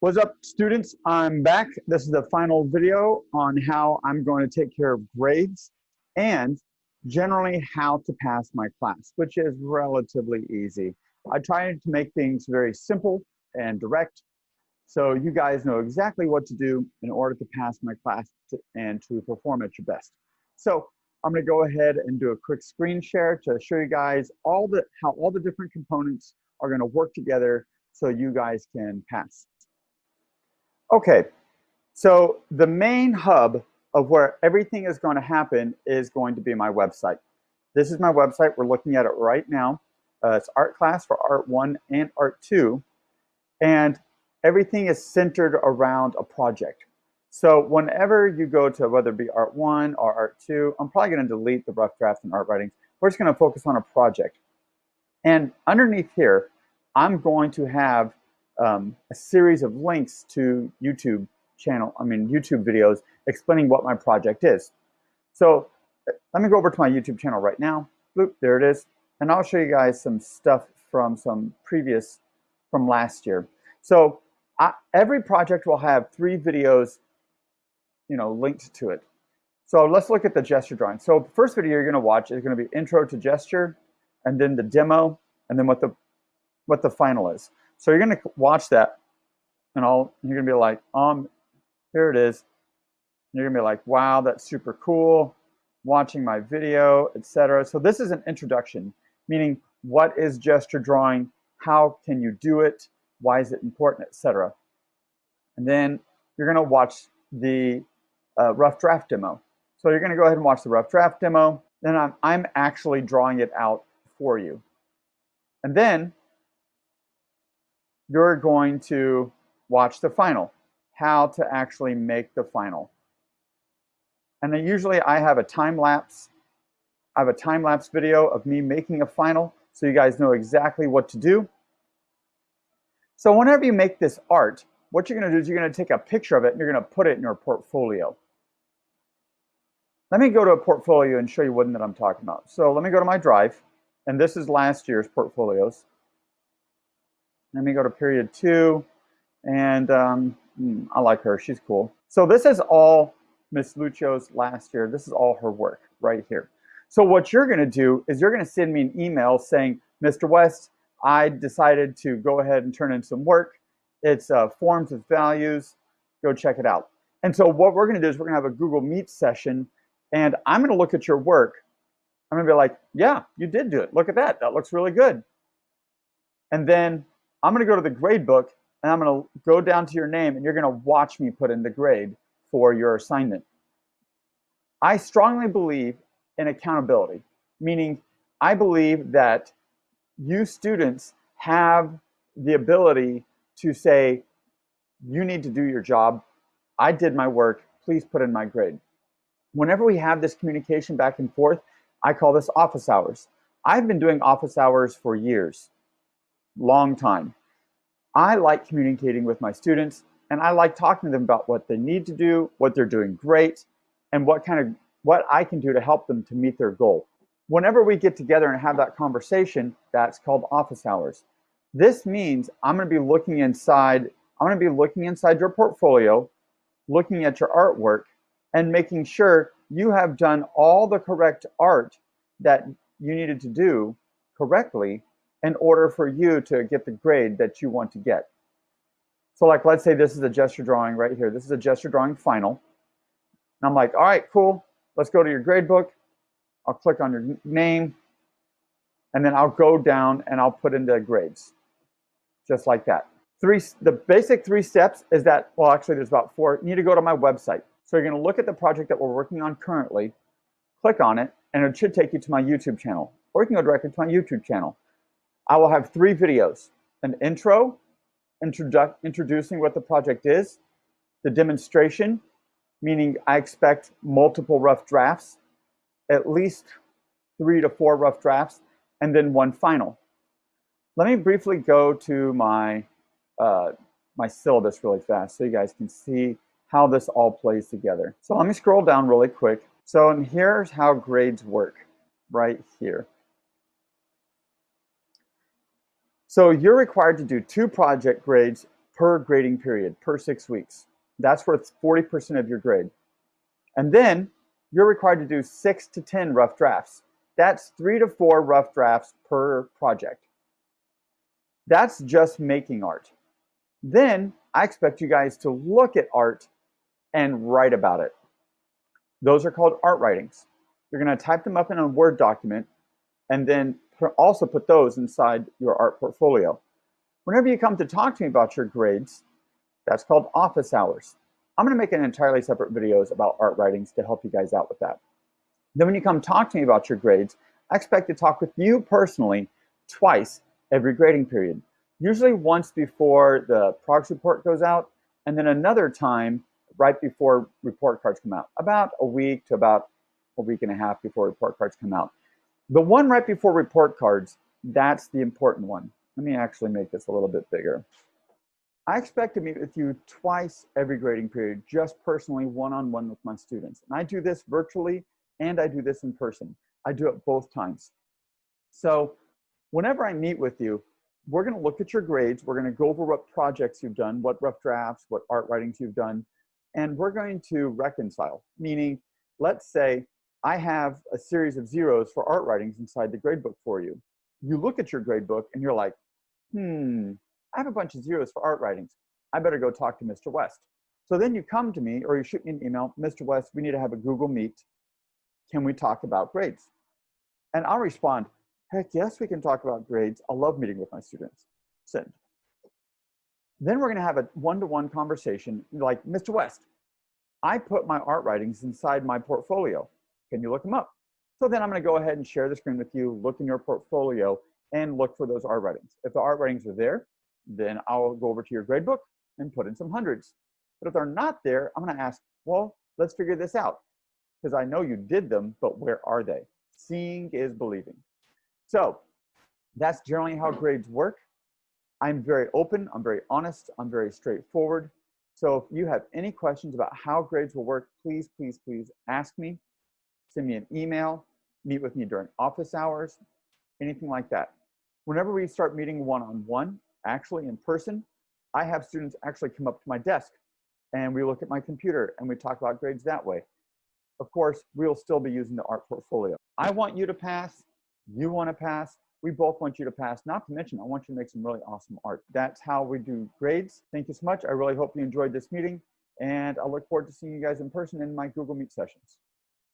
What's up, students? I'm back. This is the final video on how I'm going to take care of grades and generally how to pass my class, which is relatively easy. I try to make things very simple and direct so you guys know exactly what to do in order to pass my class and to perform at your best. So I'm going to go ahead and do a quick screen share to show you guys how all the different components are going to work together so you guys can pass. Okay, so the main hub of where everything is going to happen is going to be my website. This is my website. We're looking at it right now. It's art class for Art 1 and Art 2. And everything is centered around a project. So whenever you go to whether it be Art 1 or Art 2, I'm probably going to delete the rough draft and art writings. We're just going to focus on a project. And underneath here, I'm going to have a series of links to YouTube videos explaining what my project is. So let me go over to my YouTube channel right now. Bloop, there it is. And I'll show you guys some stuff from from last year. So every project will have 3 videos, linked to it. So let's look at the gesture drawing. So the first video you're going to watch is going to be intro to gesture, and then the demo, and then what the final is. So you're going to watch that, and you're going to be like, here it is. And you're going to be like, wow, that's super cool. Watching my video, etc. So this is an introduction, meaning what is gesture drawing? How can you do it? Why is it important, etc. And then you're going to watch the rough draft demo. So you're going to go ahead and watch the rough draft demo. Then I'm actually drawing it out for you. And then you're going to watch the final, how to actually make the final. And then usually I have a time lapse. I have a time lapse video of me making a final so you guys know exactly what to do. So whenever you make this art, what you're going to do is you're going to take a picture of it and you're going to put it in your portfolio. Let me go to a portfolio and show you what that I'm talking about. So let me go to my drive, and this is last year's portfolios. Let me go to period 2, and I like her, she's cool. So this is all Miss Lucio's last year. This is all her work right here. So what you're going to do is you're going to send me an email saying, Mr. West, I decided to go ahead and turn in some work. It's forms with values. Go check it out. And so what we're going to do is we're going to have a Google Meet session, and I'm going to look at your work. I'm going to be like, yeah, you did do it. Look at that. That looks really good. And then I'm going to go to the grade book, and I'm going to go down to your name, and you're going to watch me put in the grade for your assignment. I strongly believe in accountability, meaning I believe that you students have the ability to say, you need to do your job. I did my work. Please put in my grade. Whenever we have this communication back and forth, I call this office hours. I've been doing office hours for years, long time. I like communicating with my students, and I like talking to them about what they need to do, what they're doing great, and what I can do to help them to meet their goal. Whenever we get together and have that conversation, that's called office hours. This means I'm going to be looking inside your portfolio, looking at your artwork, and making sure you have done all the correct art that you needed to do correctly in order for you to get the grade that you want to get. So like, let's say this is a gesture drawing right here. This is a gesture drawing final. And I'm like, all right, cool. Let's go to your grade book. I'll click on your name, and then I'll go down and I'll put in the grades, just like that. The basic 3 steps is that, well, actually there's about 4. You need to go to my website. So you're going to look at the project that we're working on currently, click on it, and it should take you to my YouTube channel. Or you can go directly to my YouTube channel. I will have 3 videos: an intro, introducing what the project is, the demonstration, meaning I expect multiple rough drafts, at least 3 to 4 rough drafts, and then 1 final. Let me briefly go to my syllabus really fast so you guys can see how this all plays together. So let me scroll down really quick. So and here's how grades work right here. So you're required to do 2 project grades per grading period, per 6 weeks. That's worth 40% of your grade. And then you're required to do 6 to 10 rough drafts. That's 3 to 4 rough drafts per project. That's just making art. Then I expect you guys to look at art and write about it. Those are called art writings. You're going to type them up in a Word document and then also put those inside your art portfolio. Whenever you come to talk to me about your grades, that's called office hours. I'm going to make an entirely separate videos about art writings to help you guys out with that. Then when you come talk to me about your grades, I expect to talk with you personally twice every grading period. Usually once before the progress report goes out, and then another time right before report cards come out, about a week to about a week and a half before report cards come out. The one right before report cards, that's the important one. Let me actually make this a little bit bigger. I expect to meet with you twice every grading period, just personally, one-on-one with my students. And I do this virtually and I do this in person. I do it both times. So whenever I meet with you, we're going to look at your grades. We're going to go over what projects you've done, what rough drafts, what art writings you've done, and we're going to reconcile. Meaning, let's say I have a series of zeros for art writings inside the gradebook for you. You look at your gradebook and you're like, I have a bunch of zeros for art writings. I better go talk to Mr. West. So then you come to me or you shoot me an email, Mr. West, we need to have a Google Meet. Can we talk about grades? And I'll respond, heck yes, we can talk about grades. I love meeting with my students. Send. Then we're going to have a one-to-one conversation like, Mr. West, I put my art writings inside my portfolio. Can you look them up? So then I'm going to go ahead and share the screen with you, look in your portfolio, and look for those art writings. If the art writings are there, then I'll go over to your gradebook and put in some hundreds. But if they're not there, I'm going to ask, well, let's figure this out. Because I know you did them, but where are they? Seeing is believing. So that's generally how grades work. I'm very open, I'm very honest, I'm very straightforward. So if you have any questions about how grades will work, please, please, please ask me. Send me an email, meet with me during office hours, anything like that. Whenever we start meeting one-on-one, actually in person, I have students actually come up to my desk and we look at my computer and we talk about grades that way. Of course, we'll still be using the art portfolio. I want you to pass, you want to pass, we both want you to pass, not to mention I want you to make some really awesome art. That's how we do grades. Thank you so much. I really hope you enjoyed this meeting and I look forward to seeing you guys in person in my Google Meet sessions.